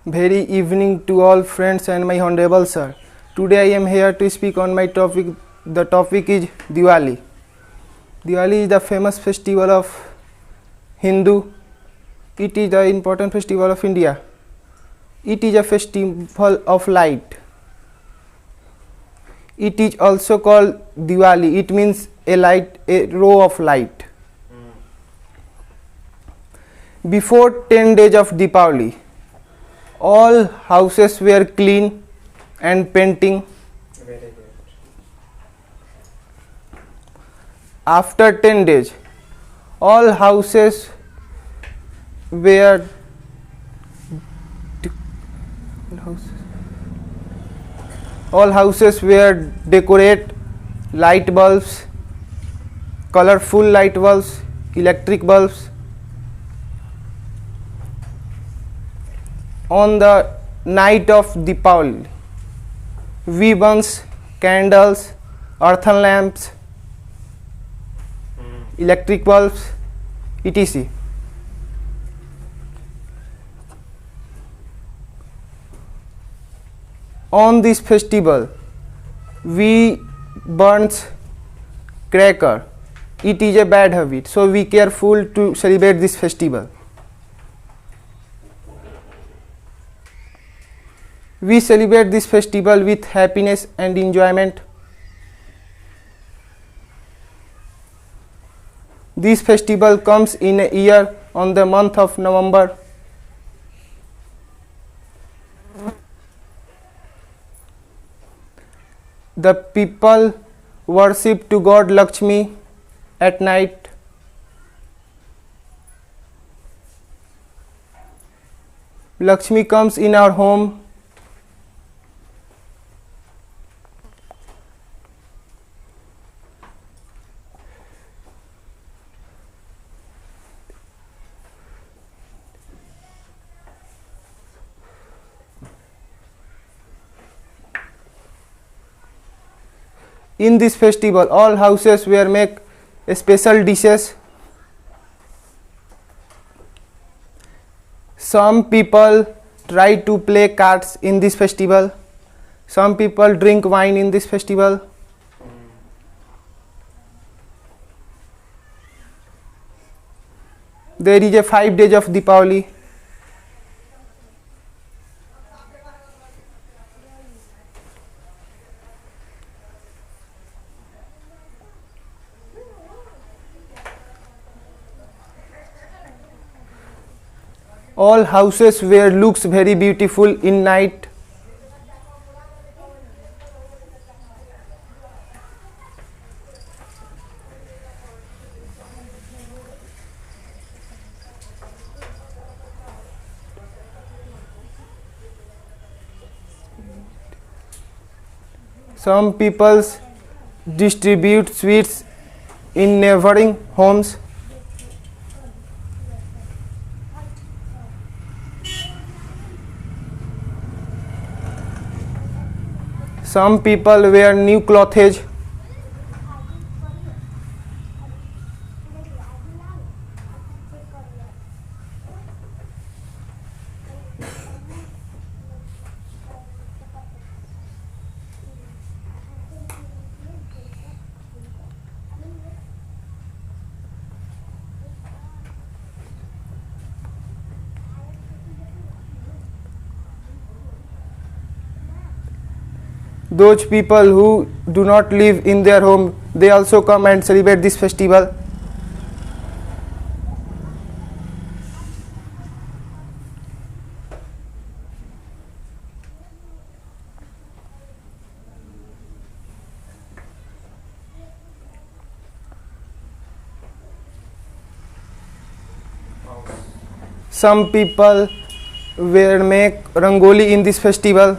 Very evening to all friends and my honorable sir. Today I am here to speak on my topic. The topic is Diwali. Diwali is the famous festival of Hindu. It is the important festival of India. It is a festival of light. It is also called Diwali. It means a light, a row of light. Before 10 days of Deepavali, all houses were clean and painting. After 10 days, all houses were decorate, light bulbs, colorful light bulbs, electric bulbs. On the night of Deepavali, we burn candles, earthen lamps, electric bulbs, etc. On this festival, we burn cracker. It is a bad habit, so be careful to celebrate this festival. We celebrate this festival with happiness and enjoyment. This festival comes in a year on the month of November. The people worship to God Lakshmi at night. Lakshmi comes in our home. In this festival, all houses will make special dishes. Some people try to play cards in this festival. Some people drink wine in this festival. There is a 5 days of Deepavali. All houses where looks very beautiful in night. Some people distribute sweets in neighboring homes. Some people wear new clothes. Those people who do not live in their home, they also come and celebrate this festival. Some people will make rangoli in this festival.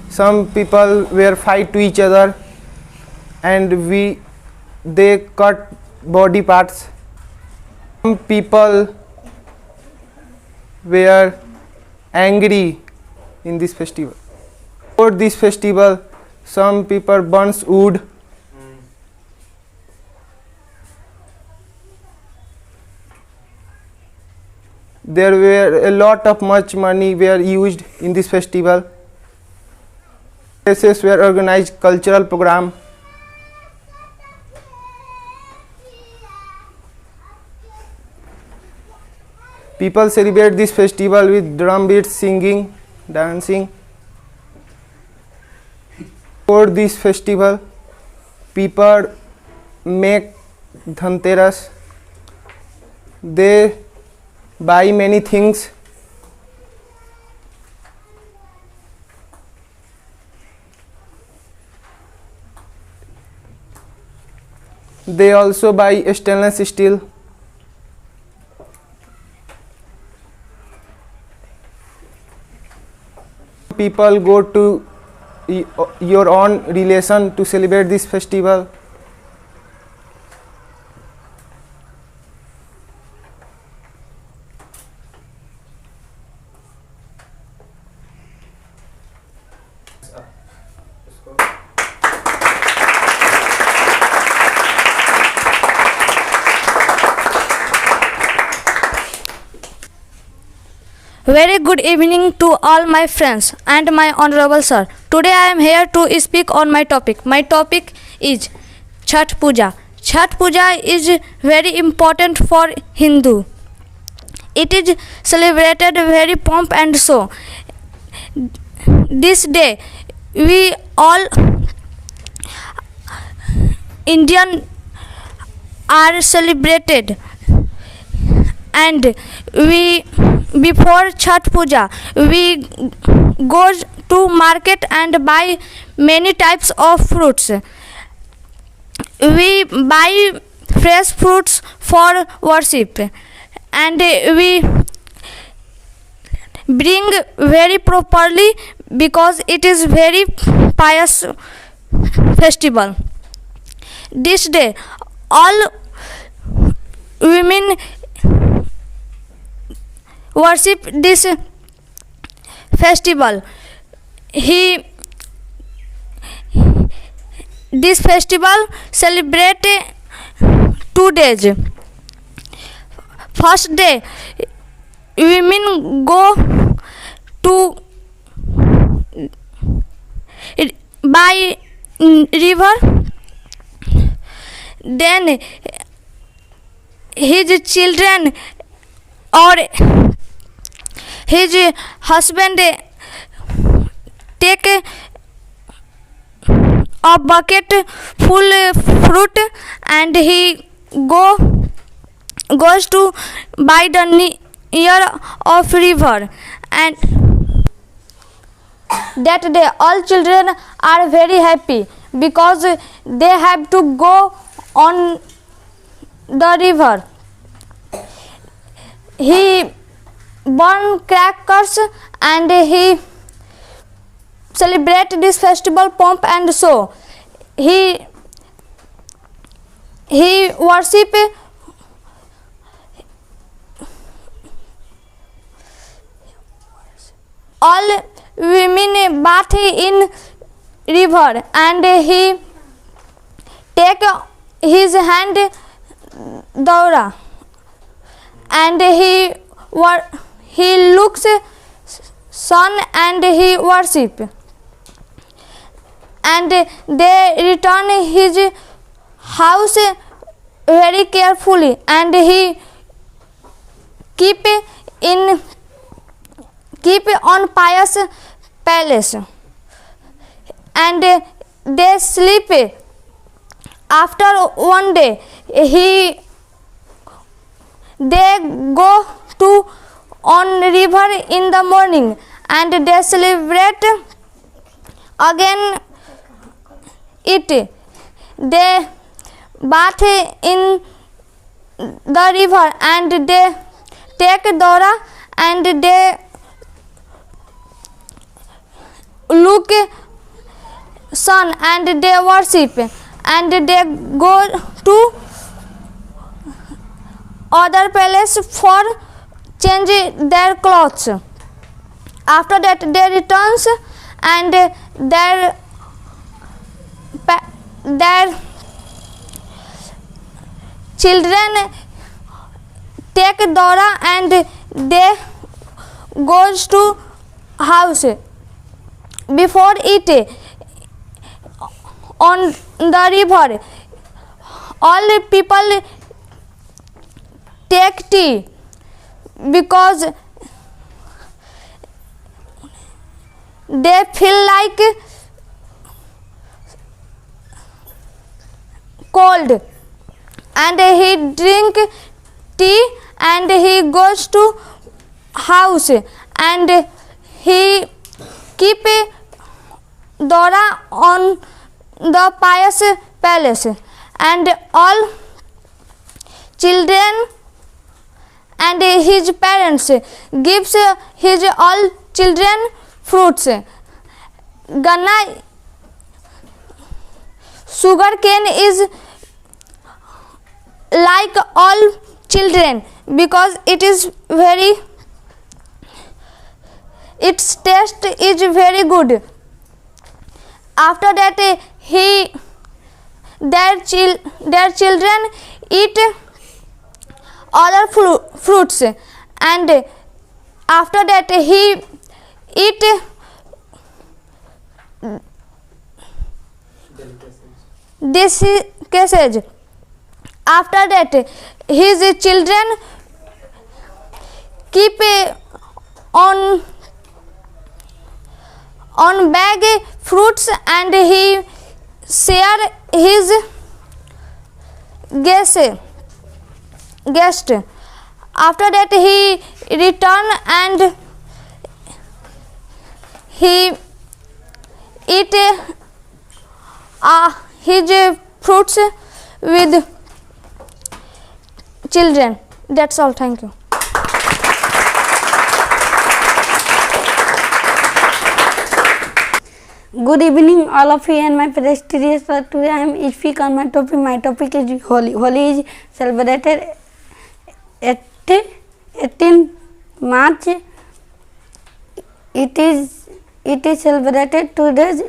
Some people will fight to each other, and they cut body parts. Some people were angry in this festival. For this festival, some people burns wood. There were a lot of much money were used in this festival. Places were organized cultural program. People celebrate this festival with drum beats, singing, dancing. For this festival, people make Dhanteras. They buy many things. They also buy stainless steel. People go to your own relation to celebrate this festival. Very good evening to all my friends and my honorable sir. Today I am here to speak on my topic. My topic is Chhath Puja. Chhath Puja is very important for Hindu. It is celebrated very pomp and show. This day we all Indian are celebrated, and we before Chhath Puja we go to market and buy many types of fruits. We buy fresh fruits for worship, and we bring very properly because it is very pious festival. This day all women worship this festival. This festival celebrate 2 days. First day women go to by river, then his children or his husband take a bucket full fruit and he goes to by the near of river, and that day all children are very happy because they have to go on the river. He burn crackers and he celebrate this festival pomp and show. He worship all women bath in river, and he take his hand daura, and he looks sun and he worship, and they return his house very carefully, and he keep on pious palace, and they sleep. After one day they go to on river in the morning, and they celebrate again it. They bath in the river, and they take daura, and they look sun, and they worship, and they go to other palace for change their clothes. After that they returns, and their children take daura, and they goes to house. Before it on the river, all people take tea because they feel like cold, and he drink tea and he goes to house and he keep Dora on the pious palace, and all children and his parents gives his all children fruits. Ganna, sugar cane is like all children because it is very, its taste is very good. After that their children eat other fruits, and after that he eat delicacies. After that his children keep on bag fruits and he share his guest. After that he return and he eat his fruits with children. That's all. Thank you. Good evening, all of you, and my prestigious sir. Today I am speak on my topic. My topic is Holi. Holi is celebrated 18 March. It is celebrated 2 days.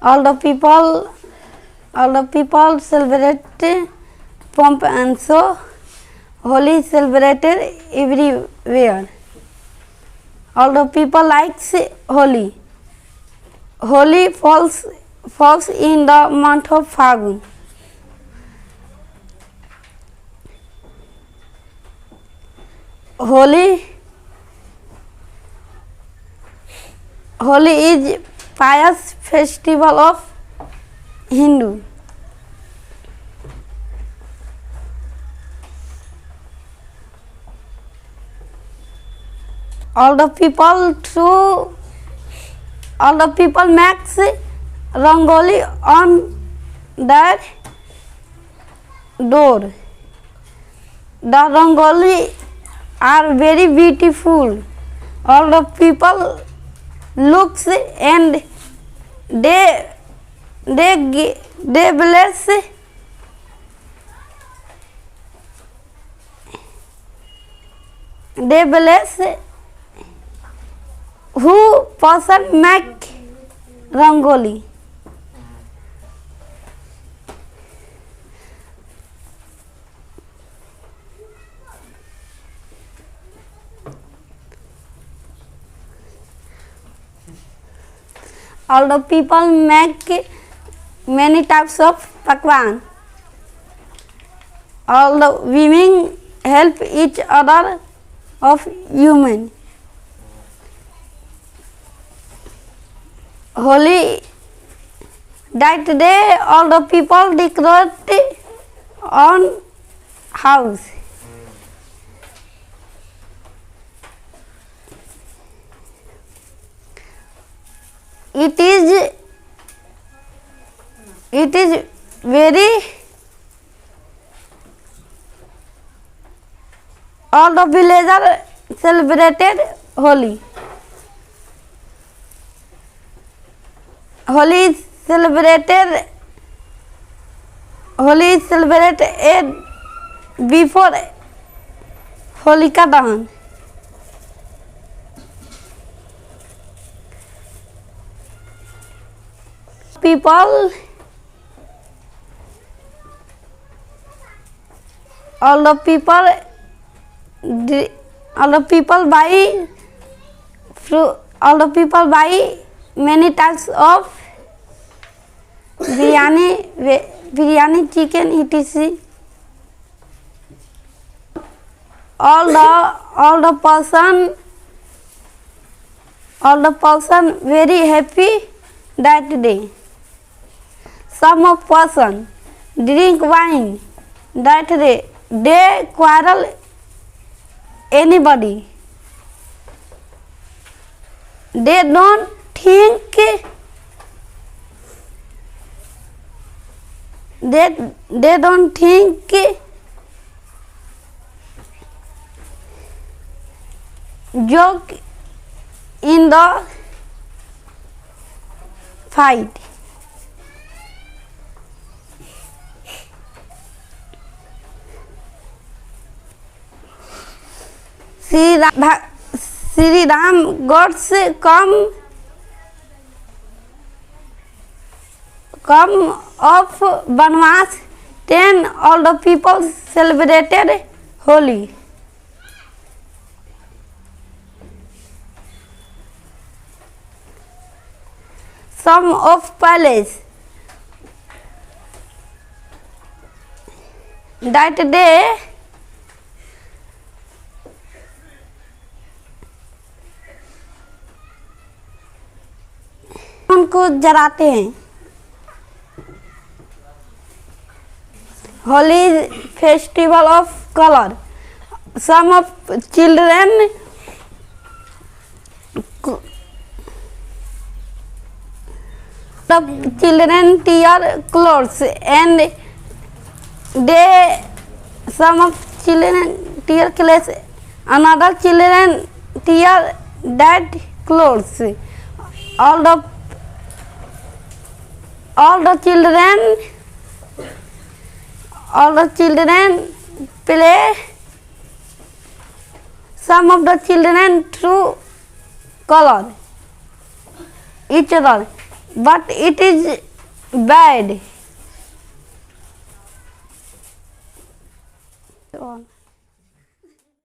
All the people celebrate pomp and show. Holi is celebrated everywhere. All the people likes Holi. Holi falls in the month of Phagun. Holi is pious festival of Hindu. All the people makes rangoli on their door. The rangoli are very beautiful. All the people looks and they bless who person make rangoli. All the people make many types of pakwan. All the women help each other of human. Holi, that day all the people decorate on house. It is very, all the villagers celebrated Holi. Holi is celebrated before Holika Dahan. All the people all the people buy fruit, all the people buy many types of biryani, chicken, etc. All the person very happy that day. Some of person drink wine that day. They quarrel anybody. They don't think joke in the fight. Sri Ram gods come of Banvas. Then all the people celebrated Holi. Some of palace that day उनको जलाते हैं. Holi is festival of color. Some of children tear clothes and some of children tear clothes. Another children tear dead clothes. All the children play. Some of the children threw color each other, but it is bad.